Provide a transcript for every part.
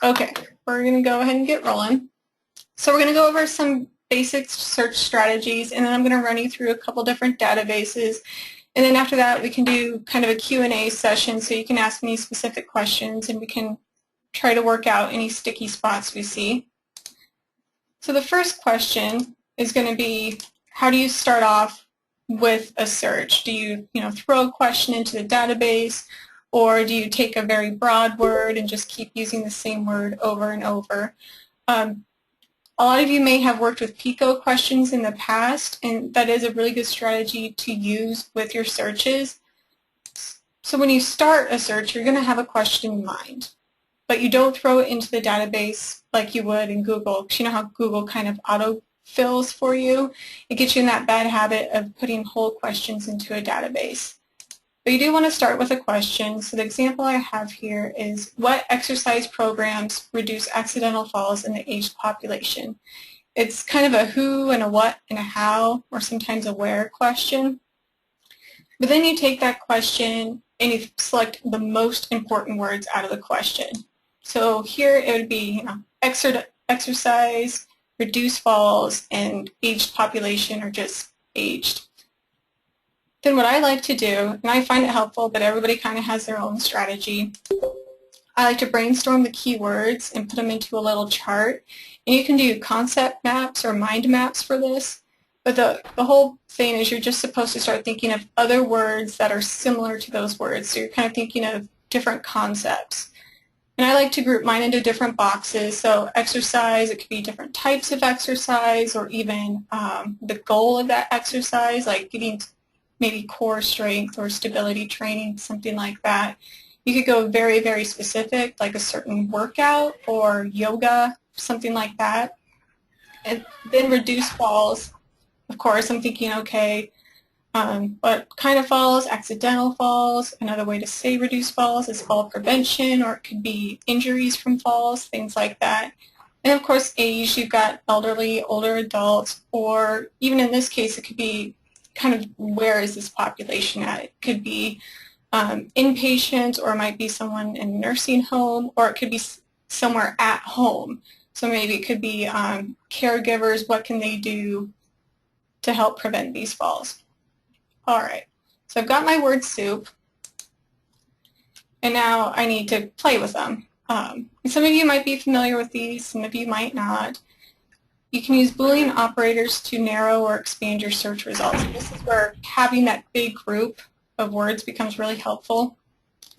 Okay, we're going to go ahead and get rolling. So we're going to go over some basic search strategies, and then I'm going to run you through a couple different databases. And then after that, we can do kind of a Q&A session, so you can ask me specific questions, and we can try to work out any sticky spots we see. So the first question is going to be, how do you start off with a search? Do you, throw a question into the database, or do you take a very broad word and just keep using the same word over and over? A lot of you may have worked with PICO questions in the past, and that is a really good strategy to use with your searches. So when you start a search, you're going to have a question in mind, but you don't throw it into the database like you would in Google, because you know how Google kind of auto-fills for you. It gets you in that bad habit of putting whole questions into a database. But you do want to start with a question. So the example I have here is, what exercise programs reduce accidental falls in the aged population? It's kind of a who and a what and a how, or sometimes a where question. But then you take that question and you select the most important words out of the question. So here it would be exercise, reduce falls, and aged population, or just aged. Then what I like to do, and I find it helpful, but everybody kind of has their own strategy, I like to brainstorm the keywords and put them into a little chart. And you can do concept maps or mind maps for this, but the whole thing is you're just supposed to start thinking of other words that are similar to those words. So you're kind of thinking of different concepts. And I like to group mine into different boxes. So exercise, it could be different types of exercise, or even the goal of that exercise, like getting maybe core strength or stability training, something like that. You could go very, very specific, like a certain workout or yoga, something like that. And then reduce falls. Of course, I'm thinking, okay, what kind of falls? Accidental falls. Another way to say reduce falls is fall prevention, or it could be injuries from falls, things like that. And of course, age, you've got elderly, older adults, or even in this case, it could be kind of where is this population at? It could be inpatients, or it might be someone in a nursing home, or it could be somewhere at home. So maybe it could be caregivers. What can they do to help prevent these falls? All right, so I've got my word soup, and now I need to play with them. And some of you might be familiar with these, some of you might not. You can use Boolean operators to narrow or expand your search results. This is where having that big group of words becomes really helpful.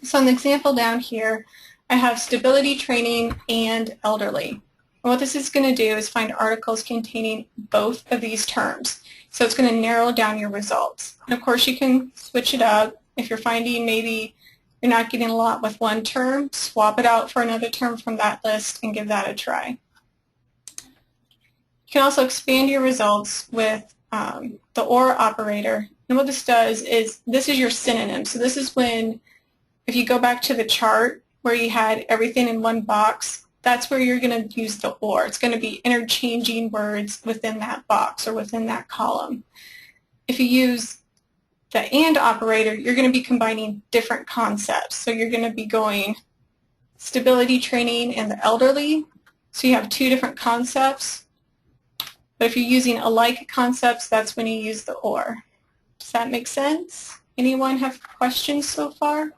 So in the example down here, I have stability training and elderly. And what this is going to do is find articles containing both of these terms. So it's going to narrow down your results. And of course, you can switch it up. If you're finding maybe you're not getting a lot with one term, swap it out for another term from that list and give that a try. You can also expand your results with the OR operator. And what this does is, this is your synonym. So this is when, if you go back to the chart where you had everything in one box, that's where you're going to use the OR. It's going to be interchanging words within that box or within that column. If you use the AND operator, you're going to be combining different concepts. So you're going to be going stability training and the elderly. So you have two different concepts. But if you're using alike concepts, that's when you use the OR. Does that make sense? Anyone have questions so far?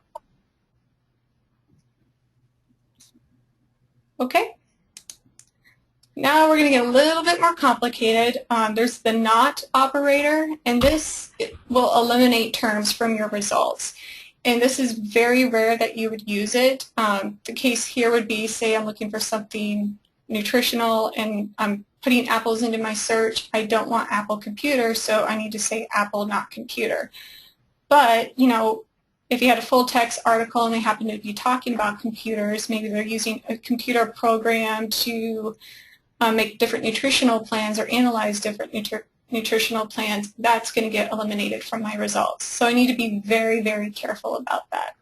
Okay. Now we're going to get a little bit more complicated. There's the NOT operator, and this will eliminate terms from your results. And this is very rare that you would use it. The case here would be, say I'm looking for something nutritional and I'm putting apples into my search. I don't want Apple computer, so I need to say Apple, not computer. But, if you had a full text article and they happen to be talking about computers, maybe they're using a computer program to make different nutritional plans or analyze different nutritional plans, that's going to get eliminated from my results. So I need to be very, very careful about that.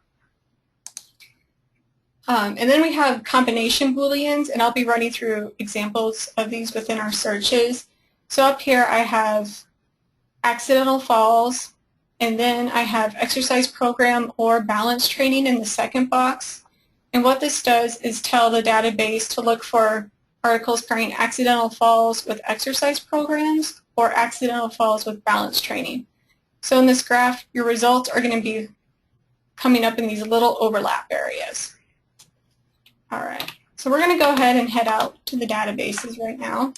And then we have combination Booleans, and I'll be running through examples of these within our searches. So up here I have accidental falls, and then I have exercise program or balance training in the second box. And what this does is tell the database to look for articles carrying accidental falls with exercise programs or accidental falls with balance training. So in this graph, your results are going to be coming up in these little overlap areas. All right, so we're going to go ahead and head out to the databases right now.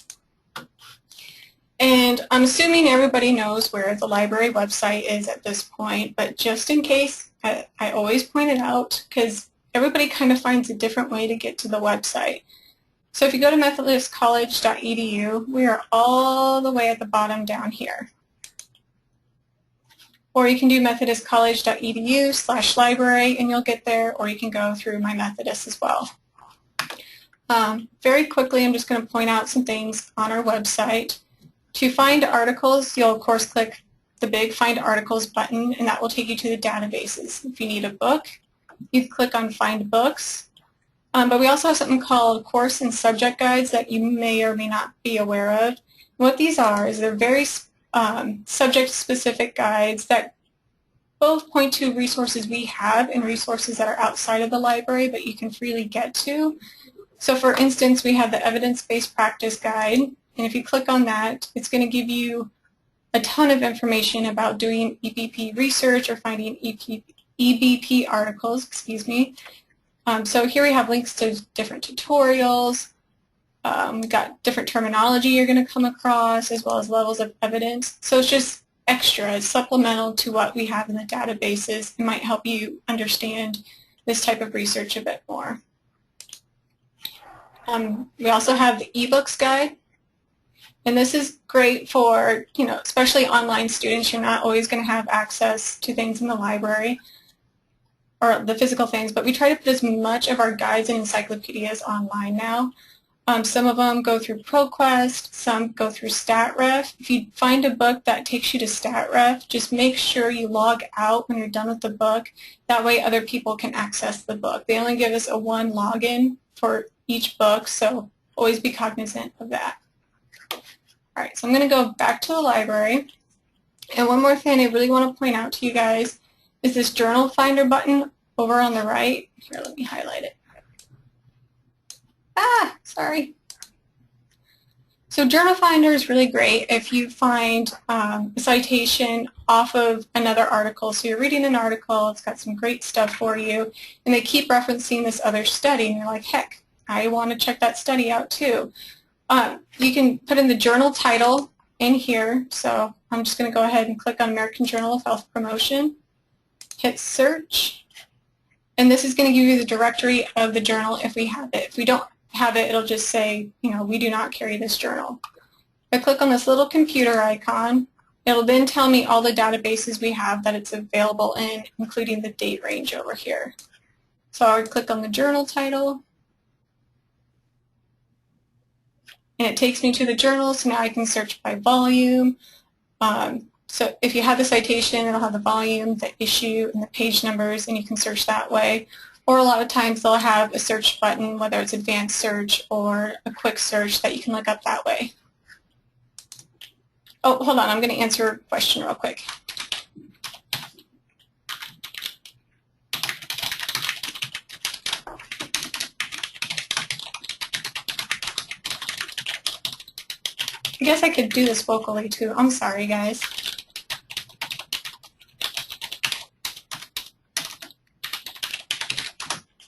And I'm assuming everybody knows where the library website is at this point, but just in case, I always point it out because everybody kind of finds a different way to get to the website. So if you go to methodistcollege.edu, we are all the way at the bottom down here. Or you can do methodistcollege.edu/library and you'll get there, or you can go through My Methodist as well. Very quickly, I'm just going to point out some things on our website. To find articles, you'll of course click the big Find Articles button, and that will take you to the databases. If you need a book, you click on Find Books. But we also have something called course and subject guides that you may or may not be aware of. And what these are is they're very subject-specific guides that both point to resources we have and resources that are outside of the library but you can freely get to. So for instance, we have the Evidence-Based Practice Guide, and if you click on that, it's going to give you a ton of information about doing EBP research or finding EBP articles, So here we have links to different tutorials. We've got different terminology you're going to come across, as well as levels of evidence. So it's just extra, it's supplemental to what we have in the databases. It might help you understand this type of research a bit more. We also have the eBooks guide, and this is great for, especially online students. You're not always going to have access to things in the library or the physical things, but we try to put as much of our guides and encyclopedias online now. Some of them go through ProQuest, some go through StatRef. If you find a book that takes you to StatRef, just make sure you log out when you're done with the book. That way other people can access the book. They only give us a one login for each book, so always be cognizant of that. All right, so I'm going to go back to the library. And one more thing I really want to point out to you guys is this Journal Finder button over on the right. Here, let me highlight it. Sorry. So Journal Finder is really great if you find a citation off of another article. So you're reading an article, it's got some great stuff for you, and they keep referencing this other study, and you're like, heck, I want to check that study out too. You can put in the journal title in here. So I'm just going to go ahead and click on American Journal of Health Promotion, hit search, and this is going to give you the directory of the journal if we have it. If we don't have it, it'll just say, we do not carry this journal. If I click on this little computer icon, it'll then tell me all the databases we have that it's available in, including the date range over here. So I would click on the journal title, and it takes me to the journal, so now I can search by volume. So if you have the citation, it'll have the volume, the issue, and the page numbers, and you can search that way. Or a lot of times they'll have a search button, whether it's advanced search or a quick search that you can look up that way. Oh, hold on, I'm going to answer a question real quick. I guess I could do this vocally too. I'm sorry, guys.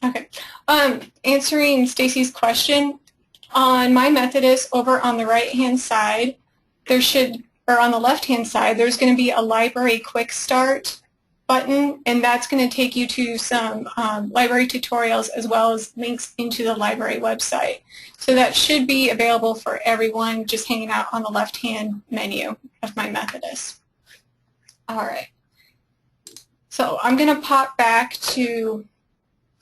Okay. Answering Stacy's question, on My Methodist over on the right-hand side, there should, or on the left-hand side, there's going to be a Library Quick Start button, and that's going to take you to some library tutorials as well as links into the library website. So that should be available for everyone, just hanging out on the left-hand menu of My Methodist. All right. So I'm going to pop back to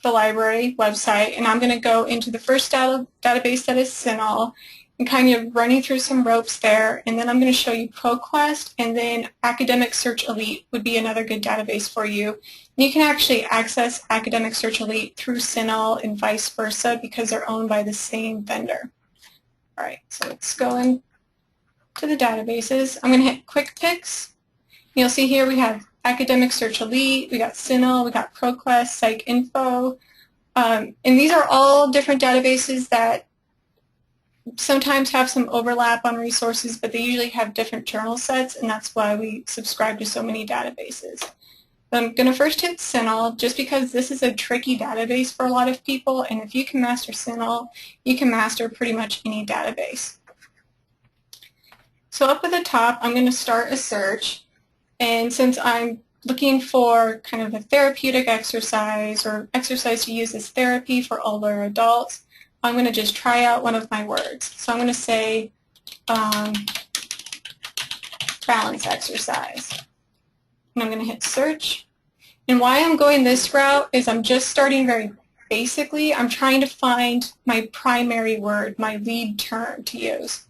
the library website, and I'm going to go into the first database that is CINAHL and kind of running through some ropes there, and then I'm going to show you ProQuest, and then Academic Search Elite would be another good database for you. And you can actually access Academic Search Elite through CINAHL and vice versa because they're owned by the same vendor. All right, so let's go into the databases. I'm going to hit Quick Picks. You'll see here we have Academic Search Elite, we got CINAHL, we got ProQuest, PsycInfo. And these are all different databases that sometimes have some overlap on resources, but they usually have different journal sets, and that's why we subscribe to so many databases. I'm going to first hit CINAHL just because this is a tricky database for a lot of people, and if you can master CINAHL, you can master pretty much any database. So up at the top, I'm going to start a search, and since I'm looking for kind of a therapeutic exercise or exercise to use as therapy for older adults, I'm going to just try out one of my words. So I'm going to say balance exercise. And I'm going to hit search. And why I'm going this route is I'm just starting very basically. I'm trying to find my primary word, my lead term to use.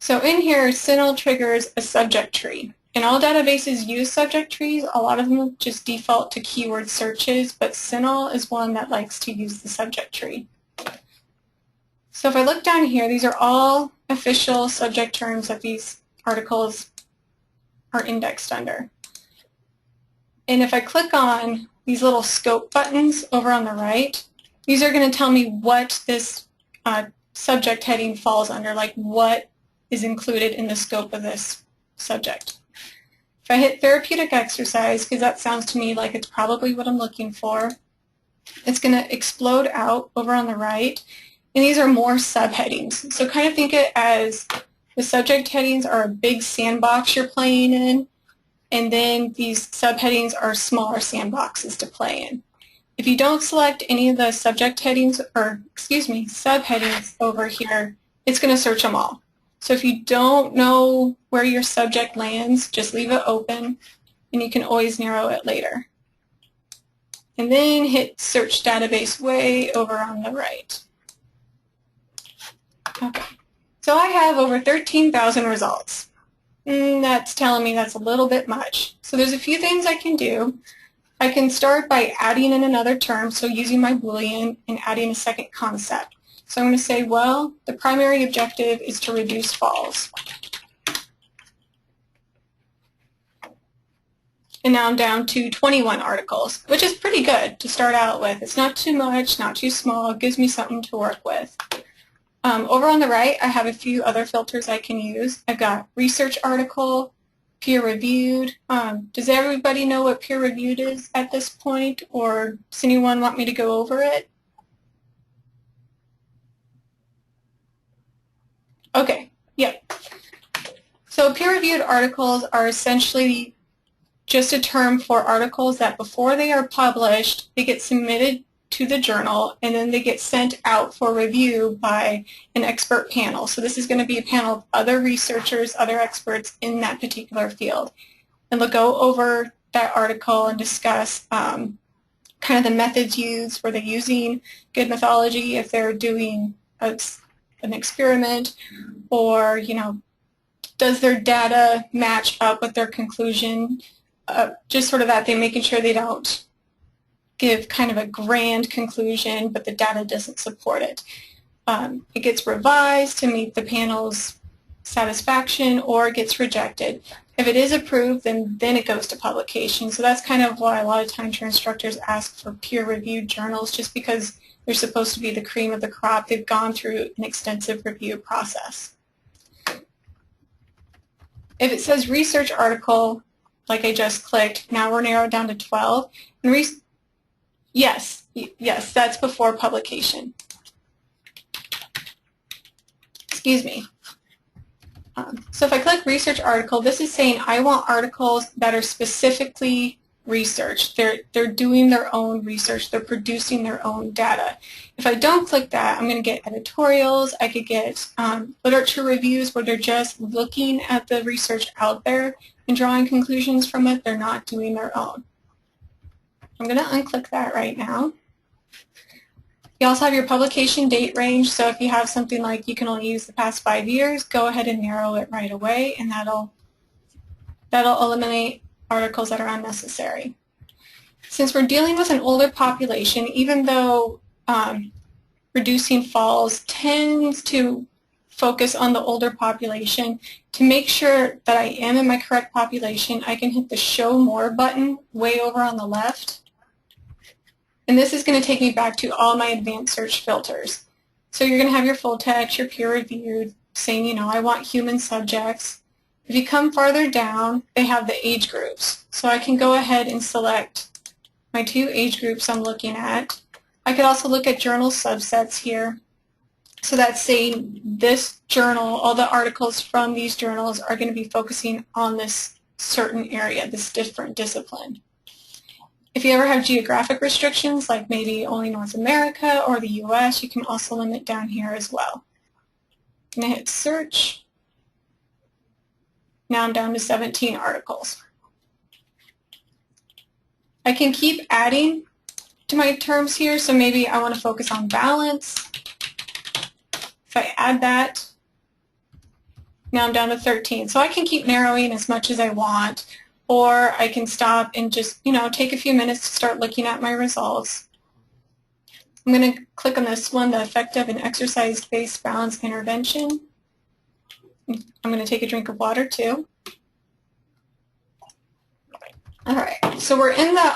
So in here, CINAHL triggers a subject tree. And all databases use subject trees. A lot of them just default to keyword searches, but CINAHL is one that likes to use the subject tree. So if I look down here, these are all official subject terms that these articles are indexed under. And if I click on these little scope buttons over on the right, these are going to tell me what this subject heading falls under, like what is included in the scope of this subject. If I hit therapeutic exercise, because that sounds to me like it's probably what I'm looking for, it's going to explode out over on the right. And these are more subheadings. So kind of think it as the subject headings are a big sandbox you're playing in, and then these subheadings are smaller sandboxes to play in. If you don't select any of the subject headings, or subheadings over here, it's going to search them all. So if you don't know where your subject lands, just leave it open, and you can always narrow it later. And then hit search database way over on the right. Okay, so I have over 13,000 results. That's telling me that's a little bit much. So there's a few things I can do. I can start by adding in another term, so using my Boolean and adding a second concept. So I'm going to say, well, the primary objective is to reduce falls. And now I'm down to 21 articles, which is pretty good to start out with. It's not too much, not too small. It gives me something to work with. Over on the right, I have a few other filters I can use. I've got research article, peer-reviewed. Does everybody know what peer-reviewed is at this point, or does anyone want me to go over it? Okay, yep. So peer-reviewed articles are essentially just a term for articles that before they are published, they get submitted to the journal, and then they get sent out for review by an expert panel. So this is going to be a panel of other researchers, other experts in that particular field. And they'll go over that article and discuss kind of the methods used. Were they using good methodology if they're doing an experiment, or, you know, does their data match up with their conclusion? Just sort of that thing, making sure they don't give kind of a grand conclusion, but the data doesn't support it. It gets revised to meet the panel's satisfaction, or it gets rejected. If it is approved, then it goes to publication. So that's kind of why a lot of times your instructors ask for peer-reviewed journals, just because they're supposed to be the cream of the crop. They've gone through an extensive review process. If it says research article, like I just clicked, now we're narrowed down to 12. And yes, that's before publication. Excuse me. So if I click research article, this is saying I want articles that are specifically research. They're doing their own research. They're producing their own data. If I don't click that, I'm going to get editorials. I could get literature reviews where they're just looking at the research out there and drawing conclusions from it. They're not doing their own. I'm going to unclick that right now. You also have your publication date range, so if you have something like you can only use the past 5 years, go ahead and narrow it right away, and that'll eliminate articles that are unnecessary. Since we're dealing with an older population, even though reducing falls tends to focus on the older population, to make sure that I am in my correct population, I can hit the Show More button way over on the left. And this is going to take me back to all my advanced search filters. So you're going to have your full text, your peer reviewed, saying, you know, I want human subjects. If you come farther down, they have the age groups. So I can go ahead and select my 2 age groups I'm looking at. I could also look at journal subsets here. So that's saying this journal, all the articles from these journals are going to be focusing on this certain area, this different discipline. If you ever have geographic restrictions, like maybe only North America or the US, you can also limit down here as well. I'm going to hit search. Now I'm down to 17 articles. I can keep adding to my terms here, so maybe I want to focus on balance. If I add that, now I'm down to 13. So I can keep narrowing as much as I want, or I can stop and just, you know, take a few minutes to start looking at my results. I'm going to click on this one, the effective and exercise-based balance intervention. I'm going to take a drink of water too. All right, so we're in the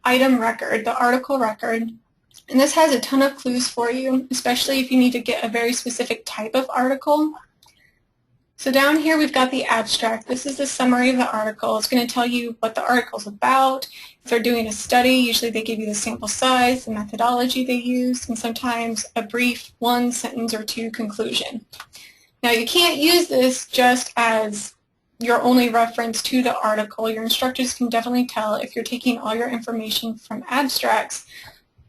item record, the article record, and this has a ton of clues for you, especially if you need to get a very specific type of article. So down here we've got the abstract. This is the summary of the article. It's going to tell you what the article's about. If they're doing a study, usually they give you the sample size, the methodology they used, and sometimes a brief 1 sentence or 2 conclusion. Now you can't use this just as your only reference to the article. Your instructors can definitely tell if you're taking all your information from abstracts,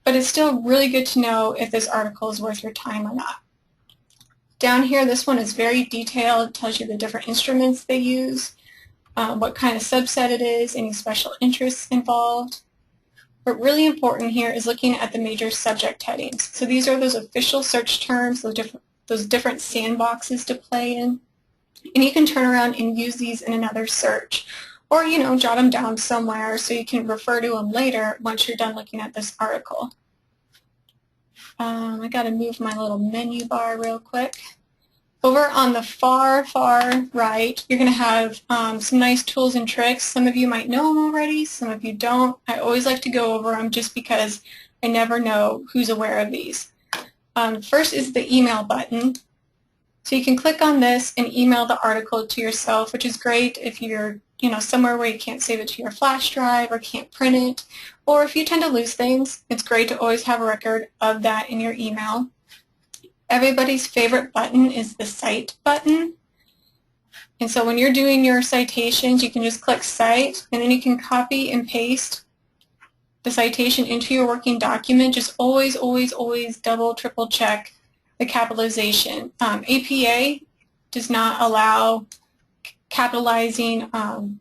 but it's still really good to know if this article is worth your time or not. Down here, this one is very detailed. It tells you the different instruments they use, what kind of subset it is, any special interests involved. But really important here is looking at the major subject headings. So these are those official search terms, those different sandboxes to play in. And you can turn around and use these in another search, or, you know, jot them down somewhere so you can refer to them later once you're done looking at this article. I got to move my little menu bar real quick. Over on the far right, you're going to have some nice tools and tricks. Some of you might know them already, some of you don't. I always like to go over them just because I never know who's aware of these. First is the email button. So you can click on this and email the article to yourself, which is great if you're, you know, somewhere where you can't save it to your flash drive or can't print it, or if you tend to lose things, it's great to always have a record of that in your email. Everybody's favorite button is the Cite button. And so when you're doing your citations, you can just click Cite, and then you can copy and paste the citation into your working document. Just always, always, always double, triple check the capitalization. APA does not allow capitalizing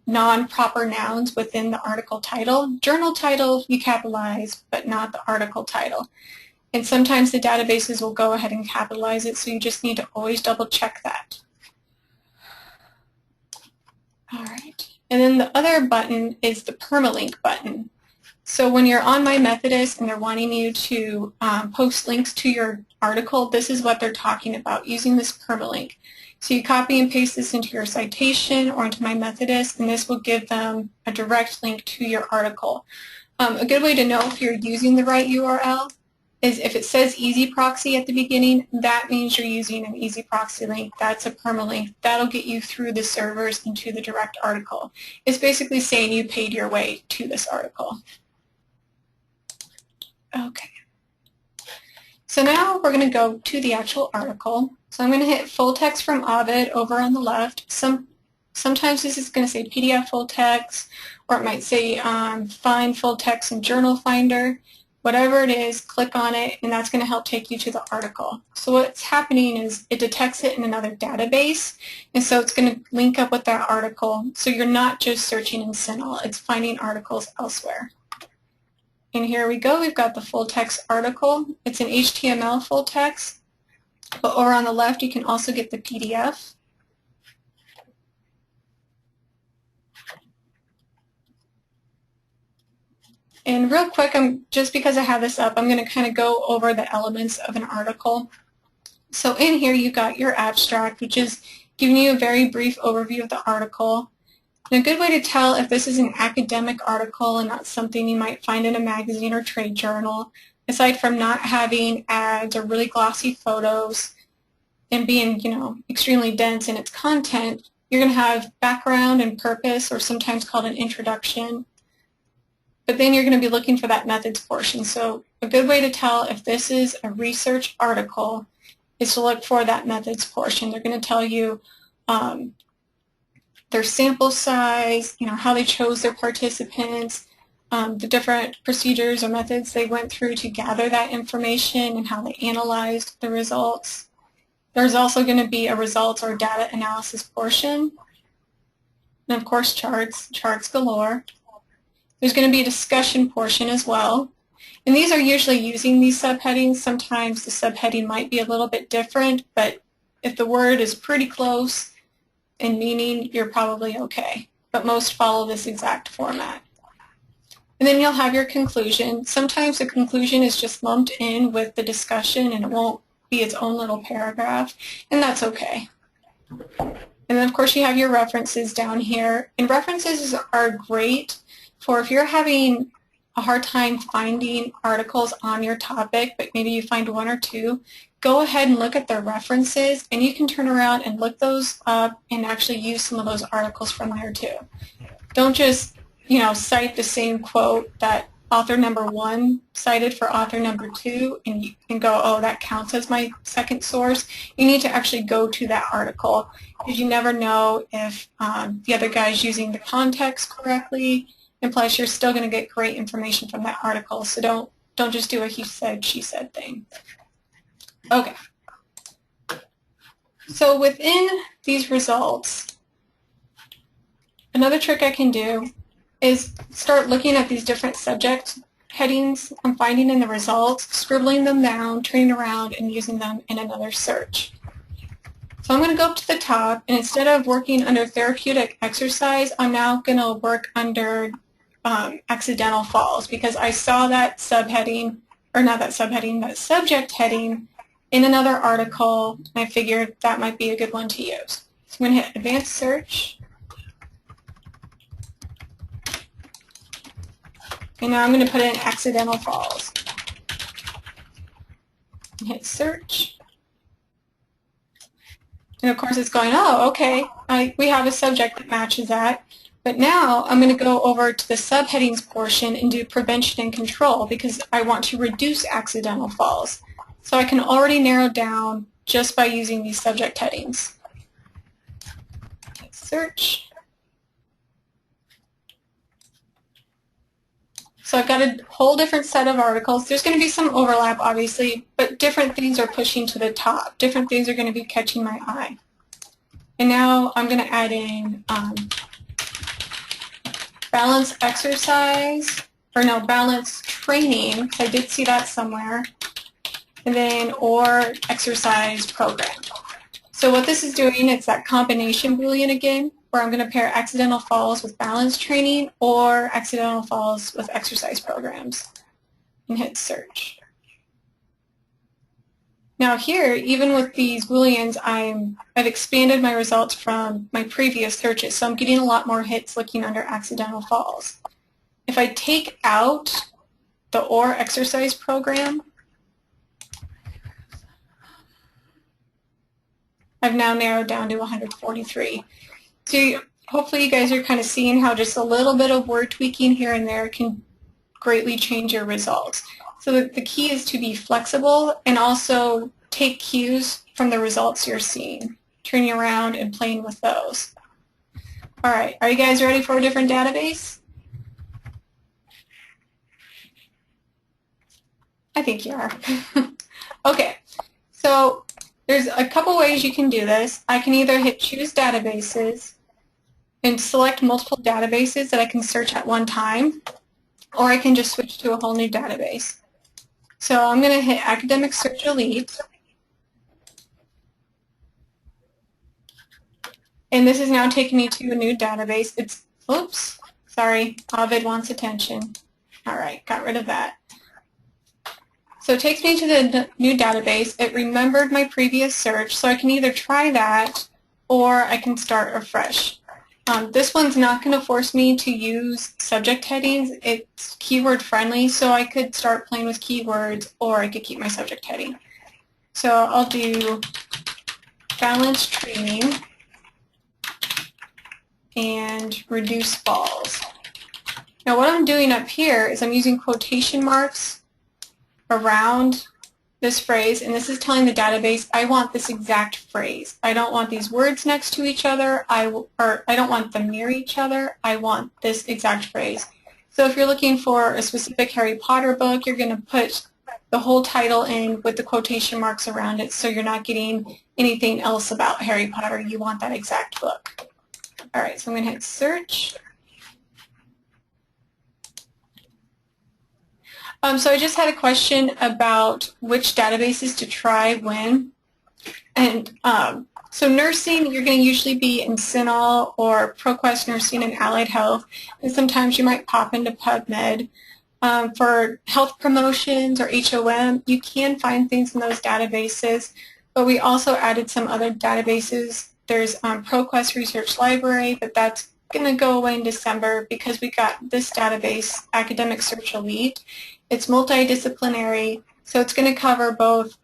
non-proper nouns within the article title. Journal title you capitalize, but not the article title. And sometimes the databases will go ahead and capitalize it, so you just need to always double check that. All right. And then the other button is the permalink button. So when you're on My Methodist and they're wanting you to post links to your article, this is what they're talking about, using this permalink. So you copy and paste this into your citation or into My Methodist, and this will give them a direct link to your article. A good way to know if you're using the right URL is if it says Easy Proxy at the beginning, that means you're using an Easy Proxy link. That's a permalink. That'll get you through the servers into the direct article. It's basically saying you paid your way to this article. Okay. So now we're going to go to the actual article. So I'm going to hit full text from Ovid over on the left. Sometimes this is going to say PDF full text, or it might say find full text in Journal Finder. Whatever it is, click on it, and that's going to help take you to the article. So what's happening is it detects it in another database, and so it's going to link up with that article. So you're not just searching in CINAHL, it's finding articles elsewhere. And here we go, we've got the full text article. It's an HTML full text, but over on the left you can also get the PDF. And real quick, just because I have this up, I'm going to kind of go over the elements of an article. So in here you've got your abstract, which is giving you a very brief overview of the article. And a good way to tell if this is an academic article and not something you might find in a magazine or trade journal, aside from not having ads or really glossy photos and being, extremely dense in its content, you're going to have background and purpose, or sometimes called an introduction. But then you're going to be looking for that methods portion. So a good way to tell if this is a research article is to look for that methods portion. They're going to tell you their sample size, how they chose their participants, the different procedures or methods they went through to gather that information, and how they analyzed the results. There's also going to be a results or data analysis portion. And of course, charts galore. There's going to be a discussion portion as well. And these are usually using these subheadings. Sometimes the subheading might be a little bit different, but if the word is pretty close in meaning, you're probably okay. But most follow this exact format. And then you'll have your conclusion. Sometimes the conclusion is just lumped in with the discussion and it won't be its own little paragraph, and that's okay. And then of course you have your references down here. And references are great for if you're having a hard time finding articles on your topic, but maybe you find one or two, go ahead and look at their references, and you can turn around and look those up and actually use some of those articles from there too. Don't just, cite the same quote that author number 1 cited for author number 2 and go, oh, that counts as my second source. You need to actually go to that article, because you never know if the other guy is using the context correctly, and plus you're still going to get great information from that article. So don't just do a he said, she said thing. Okay. So within these results, another trick I can do is start looking at these different subject headings I'm finding in the results, scribbling them down, turning around, and using them in another search. So I'm going to go up to the top, and instead of working under therapeutic exercise, I'm now going to work under accidental falls, because I saw that subheading, or not that subheading, that subject heading in another article, and I figured that might be a good one to use. So I'm going to hit Advanced Search. And now I'm going to put in accidental falls. And hit search. And of course it's going, oh, okay, we have a subject that matches that. But now I'm going to go over to the subheadings portion and do prevention and control, because I want to reduce accidental falls. So I can already narrow down just by using these subject headings. Hit search. So I've got a whole different set of articles. There's going to be some overlap, obviously, but different things are pushing to the top. Different things are going to be catching my eye. And now I'm going to add in balance exercise, or no, balance training, because I did see that somewhere, and then or exercise program. So what this is doing, it's that combination Boolean again, where I'm going to pair accidental falls with balance training or accidental falls with exercise programs, and hit search. Now here, even with these Booleans, I've expanded my results from my previous searches, so I'm getting a lot more hits looking under accidental falls. If I take out the or exercise program, I've now narrowed down to 143. So hopefully you guys are kind of seeing how just a little bit of word tweaking here and there can greatly change your results. So the key is to be flexible and also take cues from the results you're seeing, turning around and playing with those. All right, are you guys ready for a different database? I think you are. Okay, so there's a couple ways you can do this. I can either hit Choose Databases and select multiple databases that I can search at one time, or I can just switch to a whole new database. So I'm going to hit Academic Search Elite, and this is now taking me to a new database. It's, oops, sorry, Ovid wants attention. All right, got rid of that. So it takes me to the new database. It remembered my previous search, so I can either try that or I can start afresh. This one's not going to force me to use subject headings. It's keyword friendly, so I could start playing with keywords or I could keep my subject heading. So I'll do balanced training and reduce falls. Now what I'm doing up here is I'm using quotation marks around this phrase, and this is telling the database I want this exact phrase. I don't want these words next to each other, I don't want them near each other, I want this exact phrase. So if you're looking for a specific Harry Potter book, you're going to put the whole title in with the quotation marks around it, so you're not getting anything else about Harry Potter. You want that exact book. All right, so I'm going to hit search. So I just had a question about which databases to try when. And so nursing, you're going to usually be in CINAHL or ProQuest Nursing and Allied Health. And sometimes you might pop into PubMed. For health promotions or HOM, you can find things in those databases. But we also added some other databases. There's ProQuest Research Library, but that's going to go away in December because we got this database, Academic Search Elite. It's multidisciplinary, so it's going to cover both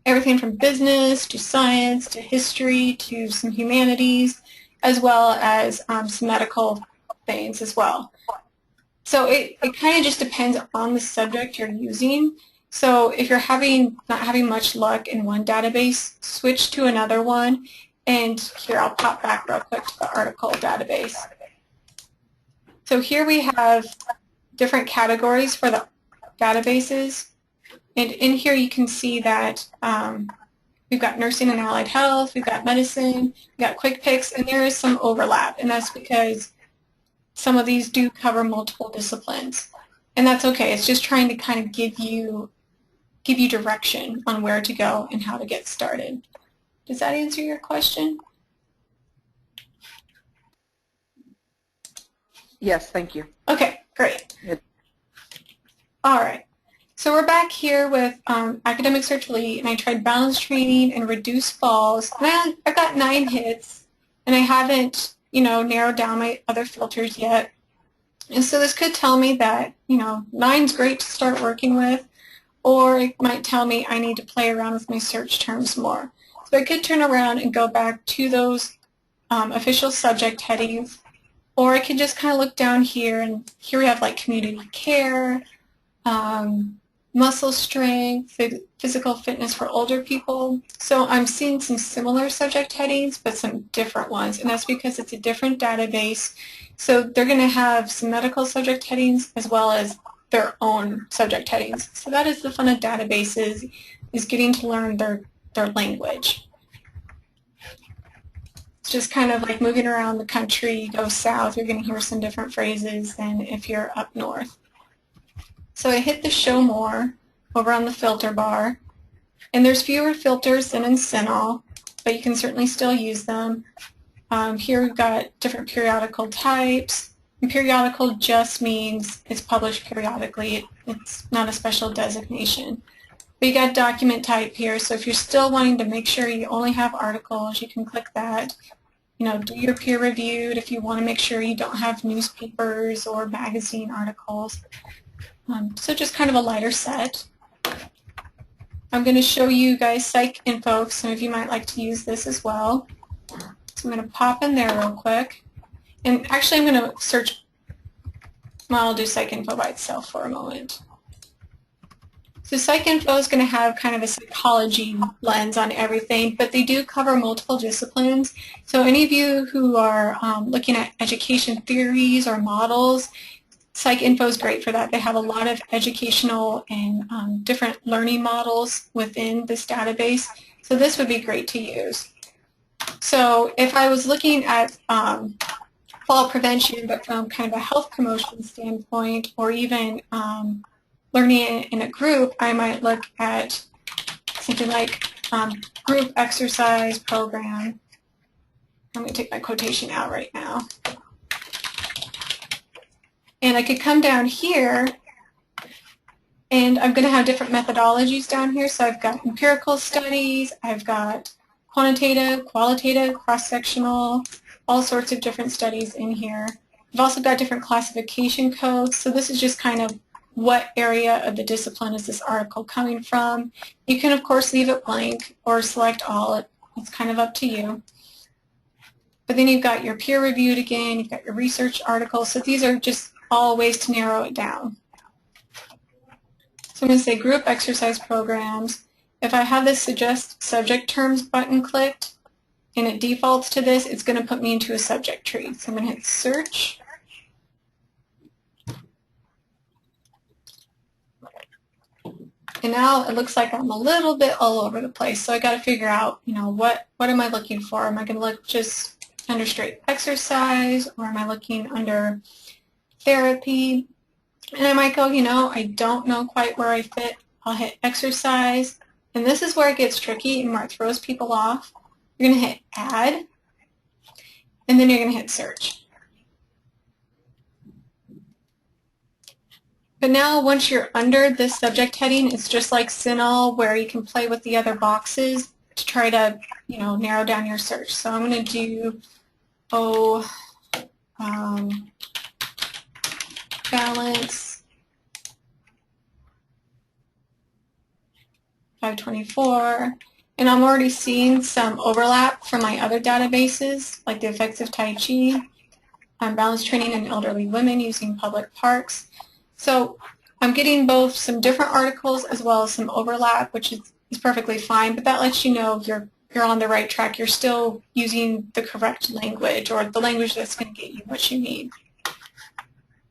everything from business to science to history to some humanities, as well as some medical things as well. So it kind of just depends on the subject you're using. So if you're not having much luck in one database, switch to another one. And here, I'll pop back real quick to the article database. So here we have different categories for the databases. And in here you can see that we've got nursing and allied health, we've got medicine, we've got quick picks, and there is some overlap. And that's because some of these do cover multiple disciplines. And that's okay. It's just trying to kind of give you direction on where to go and how to get started. Does that answer your question? Yes, thank you. Okay, great. Good. All right. So we're back here with Academic Search Elite, and I tried balance training and reduce falls. And I've got 9 hits, and I haven't, narrowed down my other filters yet. And so this could tell me that, 9's great to start working with, or it might tell me I need to play around with my search terms more. So I could turn around and go back to those official subject headings, or I could just kind of look down here, and here we have like community care, muscle strength, physical fitness for older people. So I'm seeing some similar subject headings, but some different ones, and that's because it's a different database. So they're going to have some medical subject headings as well as their own subject headings. So that is the fun of databases, is getting to learn their language. It's just kind of like moving around the country. You go south, you're going to hear some different phrases than if you're up north. So I hit the show more over on the filter bar, and there's fewer filters than in CINAHL, but you can certainly still use them. Here we've got different periodical types, and periodical just means it's published periodically. It's not a special designation. But you got document type here, so if you're still wanting to make sure you only have articles, you can click that. Do your peer reviewed if you want to make sure you don't have newspapers or magazine articles. So just kind of a lighter set. I'm going to show you guys Psych Info. Some of you might like to use this as well. So I'm going to pop in there real quick. And actually I'm going to search, I'll do Psych Info by itself for a moment. So Psych Info is going to have kind of a psychology lens on everything, but they do cover multiple disciplines. So any of you who are looking at education theories or models, Psych Info is great for that. They have a lot of educational and different learning models within this database. So this would be great to use. So if I was looking at fall prevention, but from kind of a health promotion standpoint, or even learning in a group, I might look at something like group exercise program. I'm going to take my quotation out right now. And I could come down here, and I'm going to have different methodologies down here. So I've got empirical studies, I've got quantitative, qualitative, cross-sectional, all sorts of different studies in here. We've also got different classification codes, so this is just kind of what area of the discipline is this article coming from. You can, of course, leave it blank or select all. It's kind of up to you. But then you've got your peer-reviewed again, you've got your research articles, so these are just all ways to narrow it down. So I'm going to say Group Exercise Programs. If I have this Suggest Subject Terms button clicked, and it defaults to this, it's going to put me into a subject tree. So I'm going to hit Search. And now it looks like I'm a little bit all over the place. So I got to figure out, what am I looking for? Am I going to look just under straight exercise, or am I looking under therapy? And I might go, I don't know quite where I fit. I'll hit exercise. And this is where it gets tricky and where it throws people off. You're going to hit add, and then you're going to hit search. But now once you're under this subject heading, it's just like CINAHL, where you can play with the other boxes to try to, narrow down your search. So I'm going to do, balance 524. And I'm already seeing some overlap from my other databases, like the effects of Tai Chi, balance training in elderly women using public parks. So I'm getting both some different articles as well as some overlap, which is perfectly fine, but that lets you know you're on the right track. You're still using the correct language, or the language that's going to get you what you need.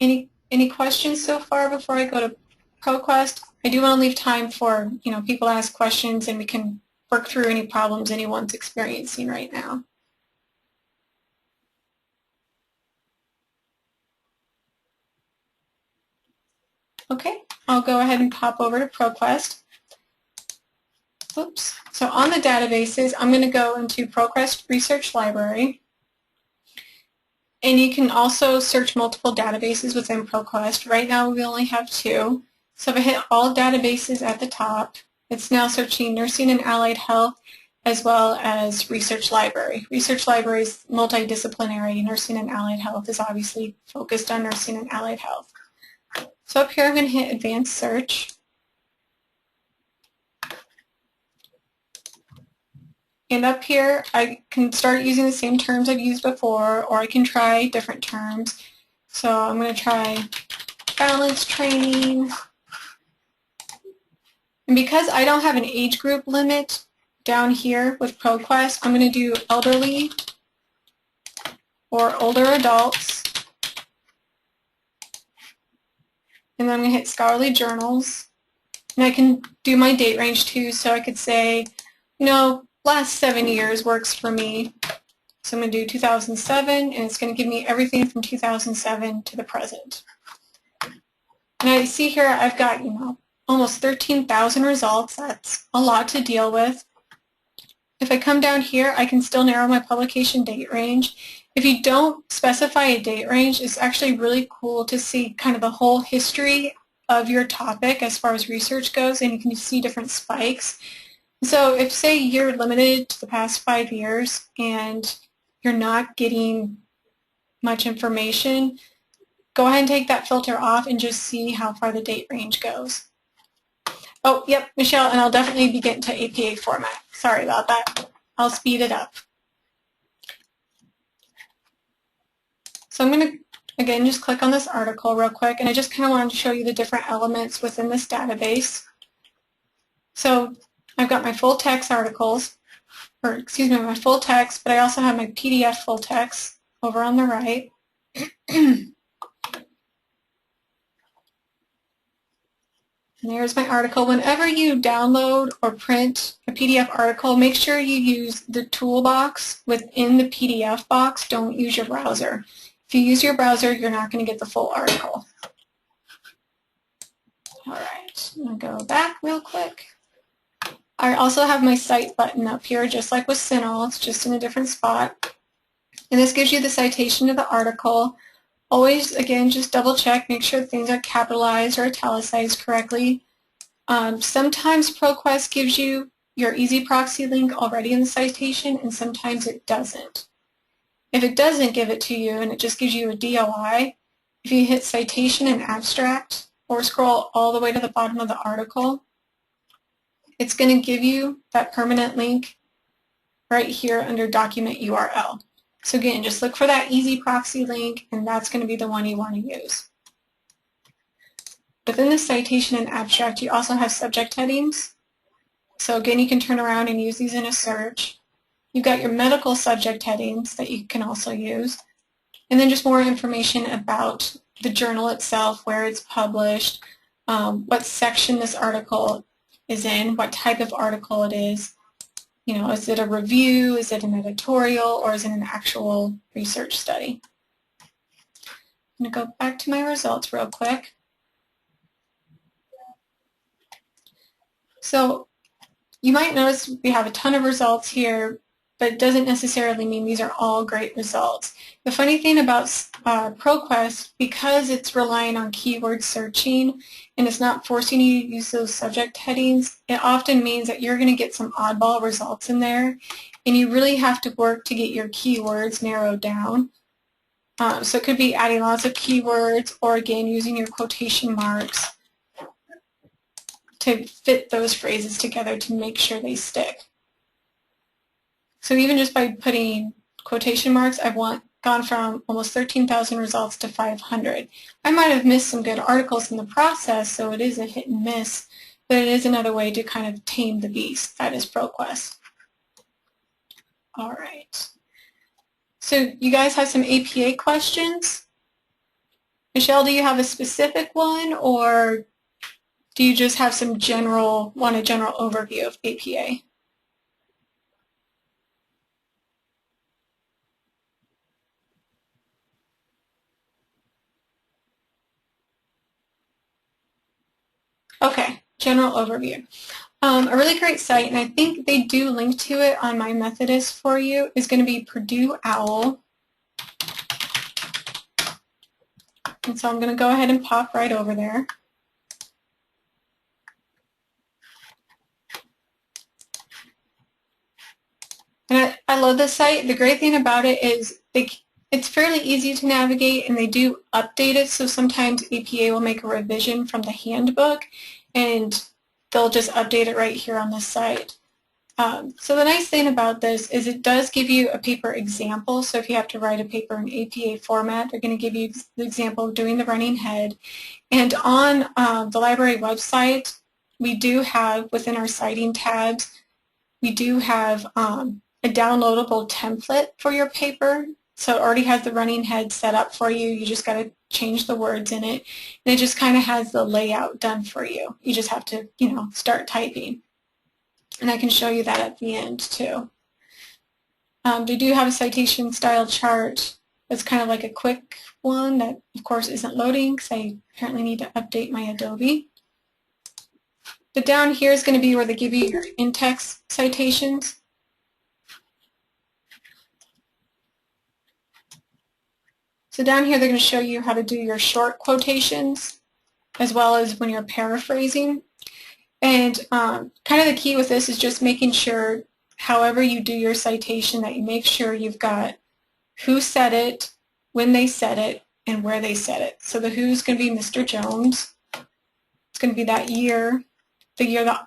Any questions so far before I go to ProQuest? I do want to leave time for people to ask questions, and we can work through any problems anyone's experiencing right now. Okay, I'll go ahead and pop over to ProQuest. Oops. So on the databases, I'm going to go into ProQuest Research Library. And you can also search multiple databases within ProQuest. Right now we only have 2. So if I hit all databases at the top, it's now searching Nursing and Allied Health as well as Research Library. Research Library is multidisciplinary. Nursing and Allied Health is obviously focused on Nursing and Allied Health. So up here I'm going to hit Advanced Search. And up here I can start using the same terms I've used before, or I can try different terms. So I'm going to try balance training. And because I don't have an age group limit down here with ProQuest, I'm going to do elderly or older adults. And then I'm going to hit scholarly journals. And I can do my date range too, so I could say, last 7 years works for me. So I'm going to do 2007, and it's going to give me everything from 2007 to the present. And I see here I've got, almost 13,000 results. That's a lot to deal with. If I come down here, I can still narrow my publication date range. If you don't specify a date range, it's actually really cool to see kind of the whole history of your topic as far as research goes, and you can see different spikes. So if, say, you're limited to the past 5 years and you're not getting much information, go ahead and take that filter off and just see how far the date range goes. Oh, yep, Michelle, and I'll definitely be getting to APA format. Sorry about that. I'll speed it up. So I'm going to, again, just click on this article real quick, and I just kind of wanted to show you the different elements within this database. So I've got my full text articles, or excuse me, my full text, but I also have my PDF full text over on the right. And there's my article. Whenever you download or print a PDF article, make sure you use the toolbox within the PDF box. Don't use your browser. If you use your browser, you're not going to get the full article. All right, I'm going to go back real quick. I also have my Cite button up here, just like with CINAHL. It's just in a different spot. And this gives you the citation of the article. Always, again, just double check, make sure things are capitalized or italicized correctly. Sometimes ProQuest gives you your easy proxy link already in the citation, and sometimes it doesn't. If it doesn't give it to you and it just gives you a DOI, if you hit Citation and Abstract or scroll all the way to the bottom of the article, it's going to give you that permanent link right here under Document URL. So again, just look for that easy proxy link, and that's going to be the one you want to use. Within the Citation and Abstract, you also have subject headings. So again, you can turn around and use these in a search. You've got your medical subject headings that you can also use. And then just more information about the journal itself, where it's published, what section this article is in, what type of article it is. You know, is it a review, is it an editorial, or is it an actual research study? I'm going to go back to my results real quick. So you might notice we have a ton of results here, but it doesn't necessarily mean these are all great results. The funny thing about ProQuest, because it's relying on keyword searching and it's not forcing you to use those subject headings, it often means that you're going to get some oddball results in there, and you really have to work to get your keywords narrowed down. So it could be adding lots of keywords, or again using your quotation marks to fit those phrases together to make sure they stick. So even just by putting quotation marks, I've gone from almost 13,000 results to 500. I might have missed some good articles in the process, so it is a hit and miss, but it is another way to kind of tame the beast. That is ProQuest. All right. So you guys have some APA questions? Michelle, do you have a specific one, or do you just have some want a general overview of APA? Okay, general overview. A really great site, and I think they do link to it on my Methodist for you, is going to be Purdue OWL. And so I'm going to go ahead and pop right over there. And I love this site. The great thing about it is it's fairly easy to navigate, and they do update it. So sometimes APA will make a revision from the handbook, and they'll just update it right here on this site. So the nice thing about this is it does give you a paper example. So if you have to write a paper in APA format, they're going to give you the example of doing the running head. And on the library website, we do have, within our citing tabs, we do have a downloadable template for your paper. So it already has the running head set up for you. You just got to change the words in it. And it just kind of has the layout done for you. You just have to, you know, start typing. And I can show you that at the end too. They do have a citation style chart. It's kind of like a quick one that, of course, isn't loading because I apparently need to update my Adobe. But down here is going to be where they give you your in-text citations. So down here they're going to show you how to do your short quotations as well as when you're paraphrasing. And kind of the key with this is just making sure, however you do your citation, that you make sure you've got who said it, when they said it, and where they said it. So the who's going to be Mr. Jones. It's going to be that year, the year the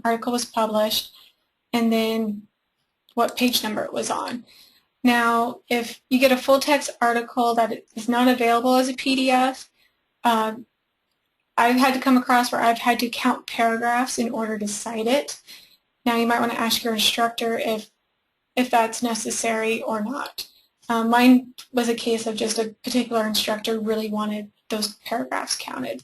article was published, and then what page number it was on. Now, if you get a full text article that is not available as a PDF, I've had to come across where I've had to count paragraphs in order to cite it. Now you might want to ask your instructor if that's necessary or not. Mine was a case of just a particular instructor really wanted those paragraphs counted.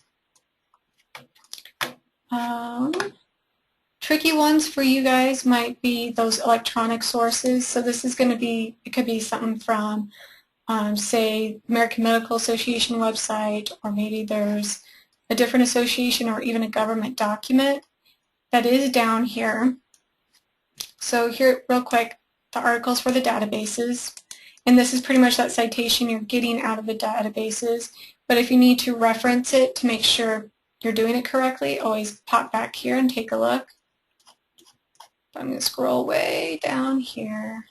Tricky ones for you guys might be those electronic sources. So this is going to be, it could be something from, say, American Medical Association website, or maybe there's a different association or even a government document that is down here. So here, real quick, the articles for the databases. And this is pretty much that citation you're getting out of the databases. But if you need to reference it to make sure you're doing it correctly, always pop back here and take a look. I'm going to scroll way down here.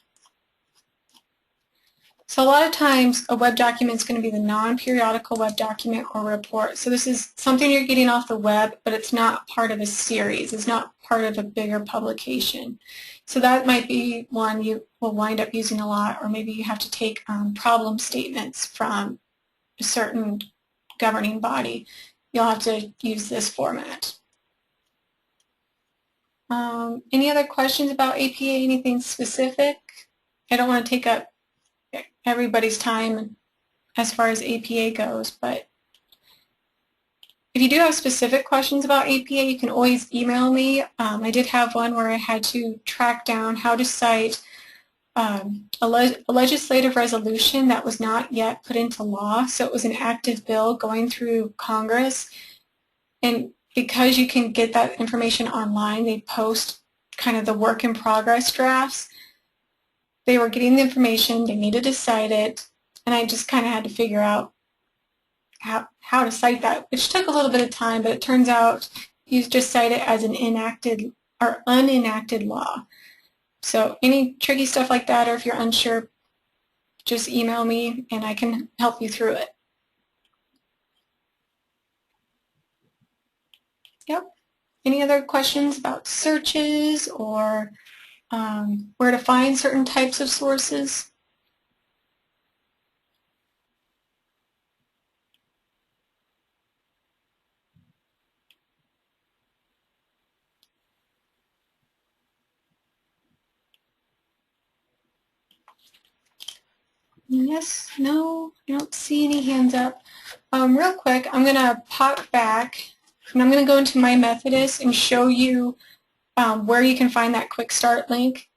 So a lot of times a web document is going to be the non-periodical web document or report. So this is something you're getting off the web, but it's not part of a series. It's not part of a bigger publication. So that might be one you will wind up using a lot, or maybe you have to take problem statements from a certain governing body. You'll have to use this format. Any other questions about APA, anything specific? I don't want to take up everybody's time as far as APA goes, but if you do have specific questions about APA, you can always email me. I did have one where I had to track down how to cite a legislative resolution that was not yet put into law, so it was an active bill going through Congress, and because you can get that information online, they post kind of the work in progress drafts. They were getting the information, they needed to cite it, and I just kind of had to figure out how to cite that, which took a little bit of time, but it turns out you just cite it as an enacted or unenacted law. So any tricky stuff like that, or if you're unsure, just email me and I can help you through it. Yep. Any other questions about searches or where to find certain types of sources? Yes, no, I don't see any hands up. Real quick, I'm going to pop back and I'm going to go into My Methodist and show you where you can find that quick start link.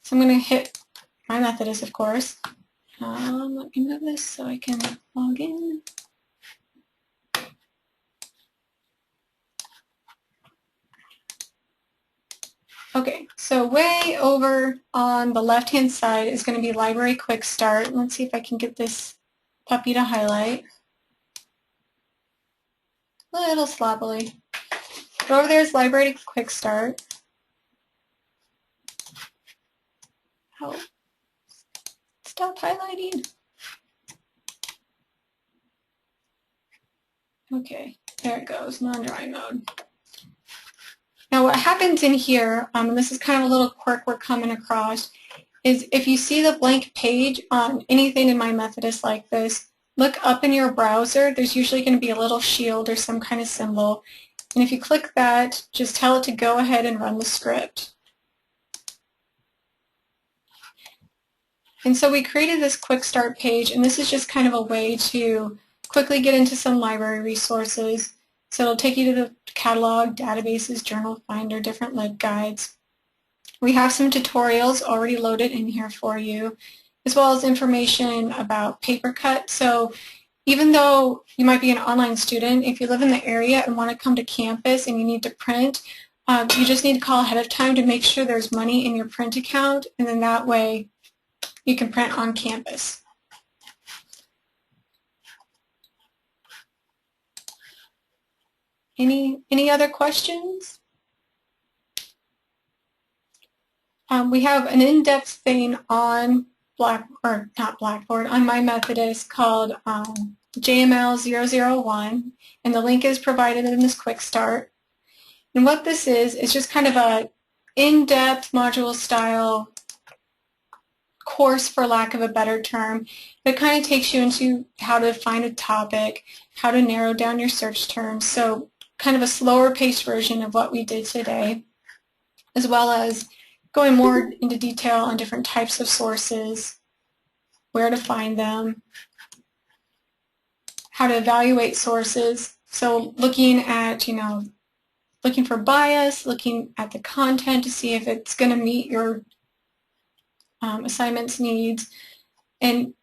So I'm going to hit My Methodist, of course. Let me move this so I can log in. Okay, so way over on the left-hand side is going to be Library Quick Start. Let's see if I can get this puppy to highlight. A little sloppily. But over there is Library Quick Start. Oh, stop highlighting. Okay, there it goes, non-drawing mode. Now what happens in here, and this is kind of a little quirk we're coming across, is if you see the blank page on anything in My Methodist like this, look up in your browser. There's usually going to be a little shield or some kind of symbol. And if you click that, just tell it to go ahead and run the script. And so we created this quick start page, and this is just kind of a way to quickly get into some library resources. So it'll take you to the catalog, databases, journal finder, different libguides. We have some tutorials already loaded in here for you, as well as information about PaperCut. So even though you might be an online student, if you live in the area and want to come to campus and you need to print, you just need to call ahead of time to make sure there's money in your print account, and then that way you can print on campus. Any other questions? We have an in-depth thing on on My Methodist called JML 001, and the link is provided in this quick start. And what this is just kind of a in-depth module style course, for lack of a better term, that kind of takes you into how to find a topic, how to narrow down your search terms, so kind of a slower paced version of what we did today, as well as going more into detail on different types of sources, where to find them, how to evaluate sources. So looking at, looking for bias, looking at the content to see if it's going to meet your assignment's needs, and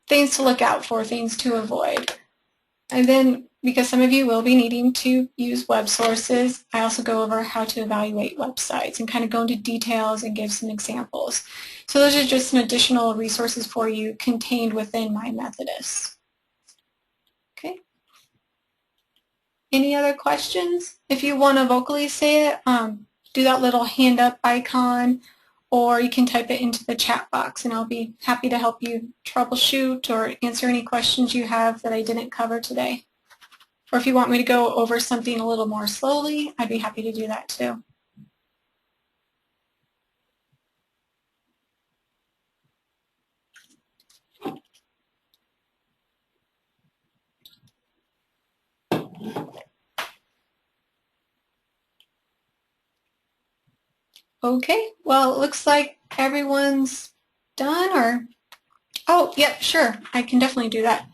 things to look out for, things to avoid. And then, because some of you will be needing to use web sources, I also go over how to evaluate websites and kind of go into details and give some examples. So those are just some additional resources for you contained within My Methodist. Okay. Any other questions? If you want to vocally say it, do that little hand up icon or you can type it into the chat box, and I'll be happy to help you troubleshoot or answer any questions you have that I didn't cover today. Or if you want me to go over something a little more slowly, I'd be happy to do that too. Okay, well, it looks like everyone's done, or, oh, yep, sure, I can definitely do that.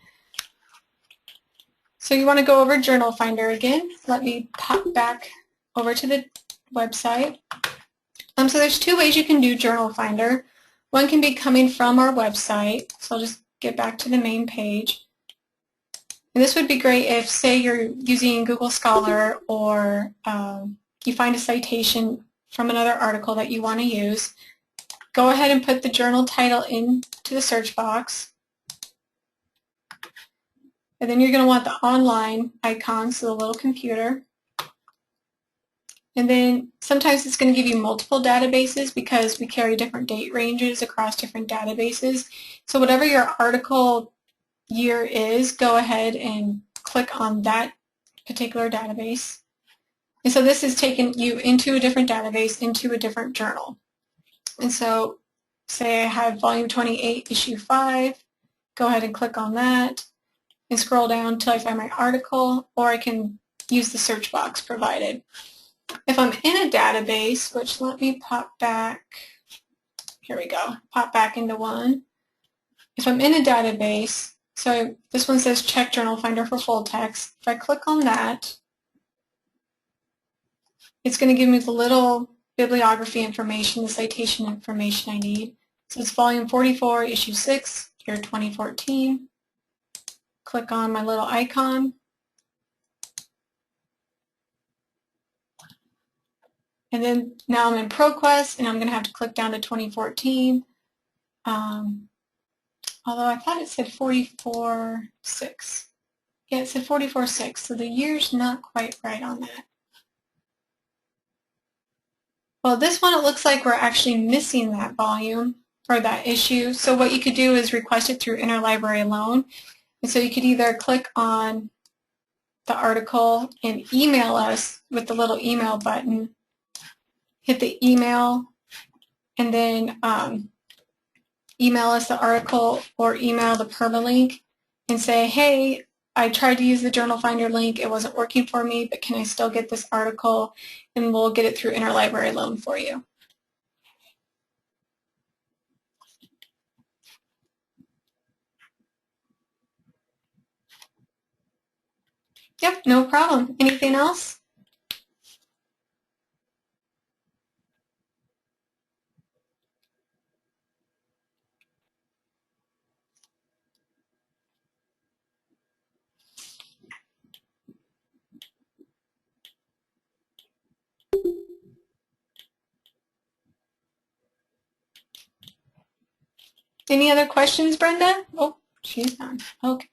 So you want to go over Journal Finder again. Let me pop back over to the website. So there's two ways you can do Journal Finder. One can be coming from our website, so I'll just get back to the main page. And this would be great if, say, you're using Google Scholar, or you find a citation from another article that you want to use. Go ahead and put the journal title into the search box. And then you're going to want the online icon, so the little computer. And then sometimes it's going to give you multiple databases because we carry different date ranges across different databases. So whatever your article year is, go ahead and click on that particular database. And so this is taking you into a different database, into a different journal. And so say I have volume 28, issue 5. Go ahead and click on that and scroll down until I find my article, or I can use the search box provided. If I'm in a database, which let me pop back, here we go, pop back into one. If I'm in a database, so this one says check Journal Finder for full text. If I click on that, it's going to give me the little bibliography information, the citation information I need. So it's volume 44, issue 6, year 2014. Click on my little icon. And then now I'm in ProQuest, and I'm going to have to click down to 2014. Although I thought it said 44.6. Yeah, it said 44.6, so the year's not quite right on that. Well, this one, it looks like we're actually missing that volume, or that issue. So what you could do is request it through Interlibrary Loan. And so you could either click on the article and email us with the little email button, hit the email, and then email us the article, or email the permalink and say, hey, I tried to use the Journal Finder link, it wasn't working for me, but can I still get this article? And we'll get it through Interlibrary Loan for you. Yep, no problem. Anything else? Any other questions, Brenda? Oh, she's done. Okay.